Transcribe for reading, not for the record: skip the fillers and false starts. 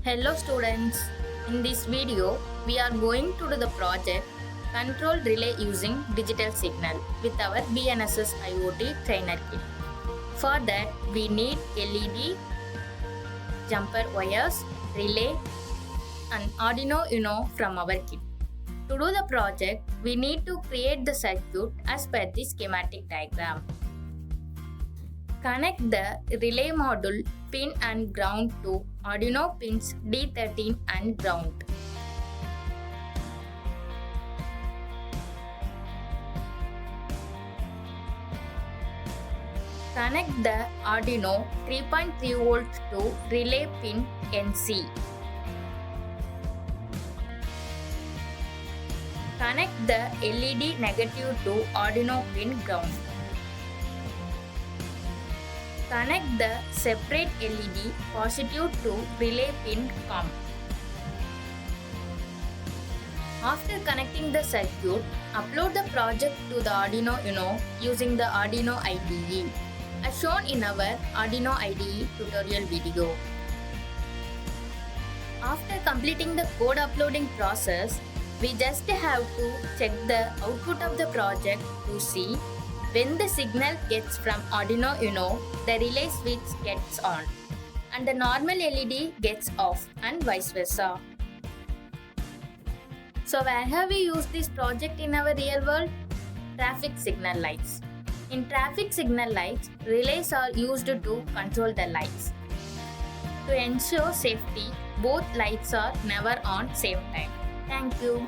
Hello students, in this video we are going to do the project Control Relay using Digital Signal with our BNSS IoT Trainer Kit. For that we need LED, jumper wires, relay and Arduino Uno from our kit. To do the project we need to create the circuit as per the schematic diagram. Connect the relay module pin and ground to Arduino pins D13 and ground. Connect the Arduino 3.3 volts to relay pin NC. Connect the LED negative to Arduino pin ground. Connect the separate LED positive to relay pin COM. After connecting the circuit, upload the project to the Arduino Uno using the Arduino IDE as shown in our Arduino IDE tutorial video. After completing the code uploading process, we just have to check the output of the project to see when the signal gets from Arduino Uno, the relay switch gets on and the normal LED gets off and vice versa. So where have we used this project in our real world? Traffic signal lights. In traffic signal lights, relays are used to control the lights. To ensure safety, both lights are never on same time. Thank you.